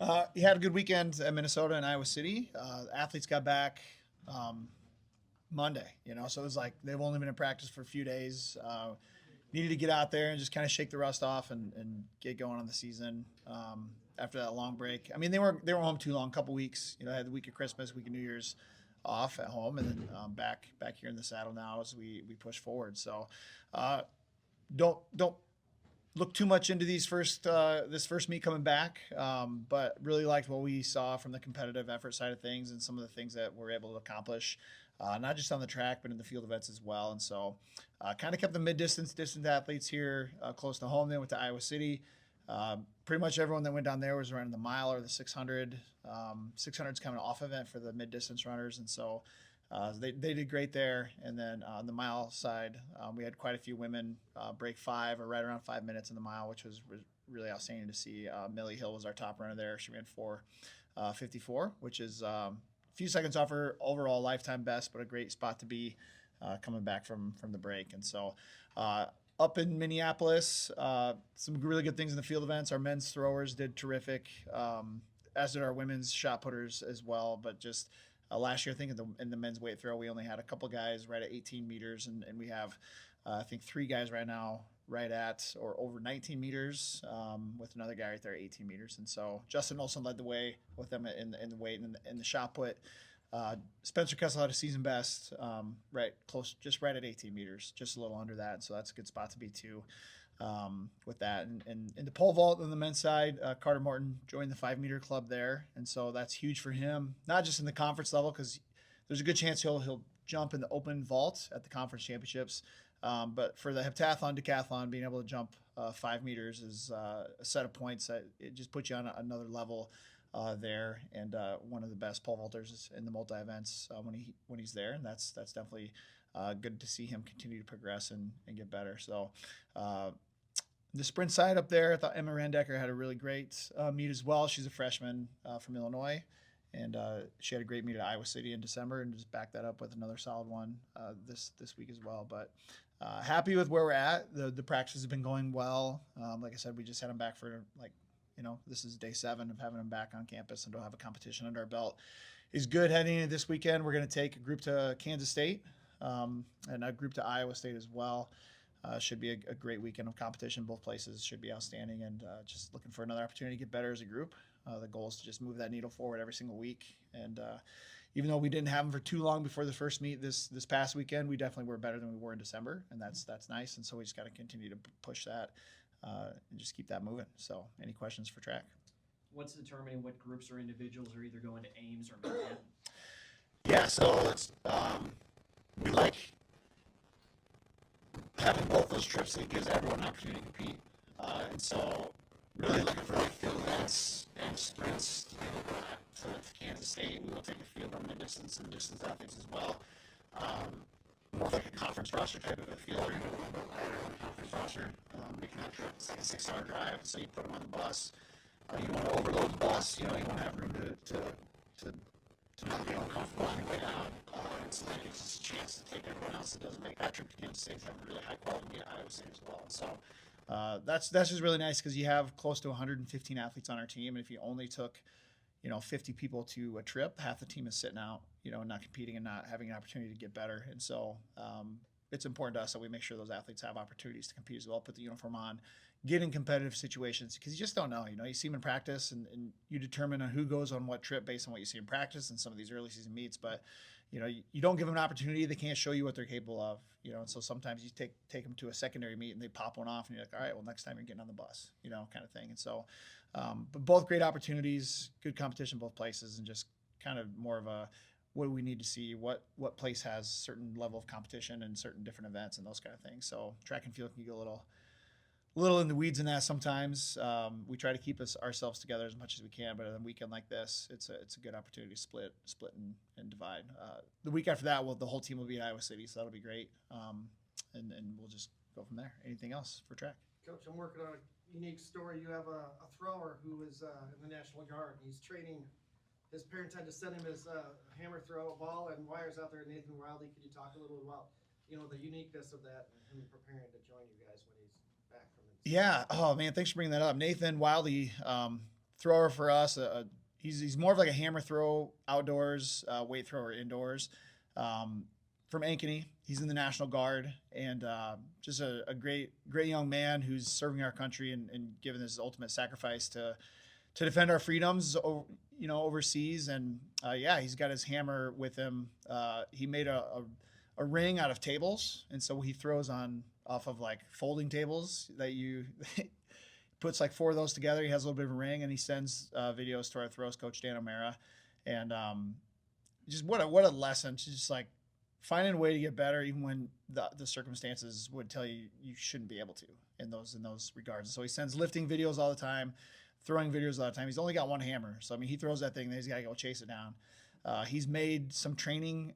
You had a good weekend at Minnesota and Iowa City. Athletes got back Monday, so it was like they've only been in practice for a few days. Needed to get out there and just kind of shake the rust off and get going on the season after that long break. I mean, they were home too long, a couple weeks. Had the week of Christmas, week of New Year's off at home, and then back here in the saddle now as we push forward. So don't look too much into this first meet coming back, but really liked what we saw from the competitive effort side of things and some of the things that we're able to accomplish, not just on the track but in the field events as well. And so, kind of kept the distance athletes here close to home. Then went to Iowa City. Pretty much everyone that went down there was running the mile or the 600. 600 is kind of an off event for the mid distance runners, and so they did great there. And then on the mile side, we had quite a few women break 5 or right around 5 minutes in the mile, which was really outstanding to see. Millie Hill was our top runner there. She ran 4:54, which is a few seconds off her overall lifetime best, but a great spot to be coming back from the break. And so up in Minneapolis, some really good things in the field events. Our men's throwers did terrific, as did our women's shot putters as well. But just last year, I think in the men's weight throw, we only had a couple guys right at 18 meters, and we have, I think, 3 guys right now right at or over 19 meters, with another guy right there at 18 meters. And so Justin Olson led the way with them in the weight and in the shot put. Spencer Kessel had a season best, just right at 18 meters, just a little under that. So that's a good spot to be too. With that, and in the pole vault on the men's side, Carter Morton joined the 5 meter club there, and so that's huge for him. Not just in the conference level, because there's a good chance he'll jump in the open vault at the conference championships, but for the heptathlon, decathlon, being able to jump 5 meters is a set of points that it just puts you on another level there, and one of the best pole vaulters in the multi events when he's there, and that's definitely good to see him continue to progress and get better. So. The sprint side up there, I thought Emma Randecker had a really great meet as well. She's a freshman from Illinois, and she had a great meet at Iowa City in December, and just backed that up with another solid one this week as well. But happy with where we're at. The practices have been going well. Like I said, we just had them back for this is day 7 of having them back on campus, and to have a competition under our belt is good. Heading into this weekend, we're going to take a group to Kansas State and a group to Iowa State as well. Should be a great weekend of competition. Both places should be outstanding, and just looking for another opportunity to get better as a group. The goal is to just move that needle forward every single week. And even though we didn't have them for too long before the first meet this past weekend, we definitely were better than we were in December, and that's nice. And so we just got to continue to push that and just keep that moving. So, any questions for track? What's determining what groups or individuals are either going to Ames or Manhattan? Yeah, so it's we like having both those trips. It gives everyone an opportunity to compete, and so really looking for field events and sprints to be able to go to Kansas State. We will take a field on the distance and distance athletes as well. More like a conference roster type of a field, or even a little bit lighter than a conference roster. Making that trip, it's like a 6-hour drive, so you put them on the bus. You want to overload the bus. You want to have room to not be uncomfortable on your way down. So that gives us a chance to take everyone else that doesn't make that trip to Kansas State to have a really high quality meet at Iowa State as well. And so that's just really nice, because you have close to 115 athletes on our team, and if you only took 50 people to a trip, half the team is sitting out, not competing and not having an opportunity to get better. And so it's important to us that we make sure those athletes have opportunities to compete as well, put the uniform on, get in competitive situations, because you just don't know. You see them in practice, and you determine on who goes on what trip based on what you see in practice and some of these early season meets. But you don't give them an opportunity, they can't show you what they're capable of. And so sometimes you take them to a secondary meet and they pop one off, and you're like, all right, well, next time you're getting on the bus, kind of thing. And so, but both great opportunities, good competition both places, and just kind of more of a, what do we need to see? What place has certain level of competition and certain different events and those kind of things. So track and field can get a little in the weeds in that sometimes. We try to keep ourselves together as much as we can, but on a weekend like this, it's a good opportunity to split and divide. The week after that, the whole team will be at Iowa City, so that'll be great. And we'll just go from there. Anything else for track? Coach, I'm working on a unique story. You have a thrower who is in the National Guard. He's training. His parents had to send him his hammer throw ball and wires out there. Nathan Wildy, could you talk a little about the uniqueness of that and him preparing to join you guys when he's back from it? Yeah. Oh man, thanks for bringing that up. Nathan Wildy, thrower for us. He's more of like a hammer throw outdoors, weight thrower indoors. From Ankeny, he's in the National Guard, and just a great young man who's serving our country and giving this ultimate sacrifice to defend our freedoms, overseas. And yeah, he's got his hammer with him. He made a ring out of tables, and so he throws off of like folding tables that you puts like 4 of those together. He has a little bit of a ring, and he sends videos to our throws coach Dan O'Mara, and just what a lesson to just like finding a way to get better even when the circumstances would tell you you shouldn't be able to in those regards. So he sends lifting videos all the time, throwing videos all the time. He's only got one hammer, so I mean he throws that thing, then he's got to go chase it down. He's made some training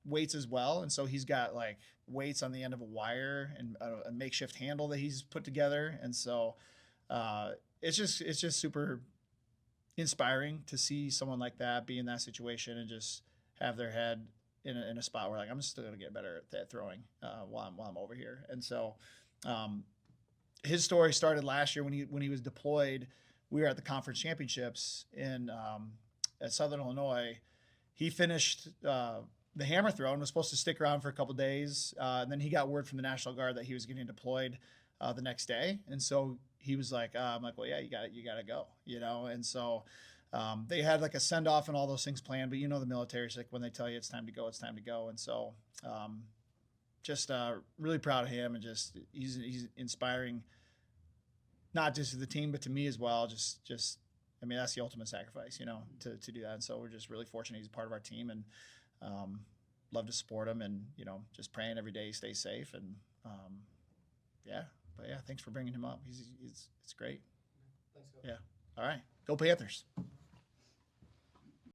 weights as well, and so he's got like weights on the end of a wire and a makeshift handle that he's put together, and so it's just super inspiring to see someone like that be in that situation and just have their head in a spot where like I'm still gonna get better at that throwing while I'm over here. And so his story started last year when he was deployed. We were at the conference championships at Southern Illinois. He finished the hammer throw and was supposed to stick around for a couple days. And then he got word from the National Guard that he was getting deployed the next day. And so he was like, I'm like, well, yeah, you got to go, And so they had like a send off and all those things planned, but the military's like, when they tell you it's time to go, it's time to go. And so just really proud of him, and just he's inspiring, not just to the team, but to me as well. Just I mean, that's the ultimate sacrifice, to do that. And so we're just really fortunate he's a part of our team, and love to support him, and just praying every day he stays safe. And thanks for bringing him up. It's great. Thanks, Coach. Yeah. All right, go Panthers.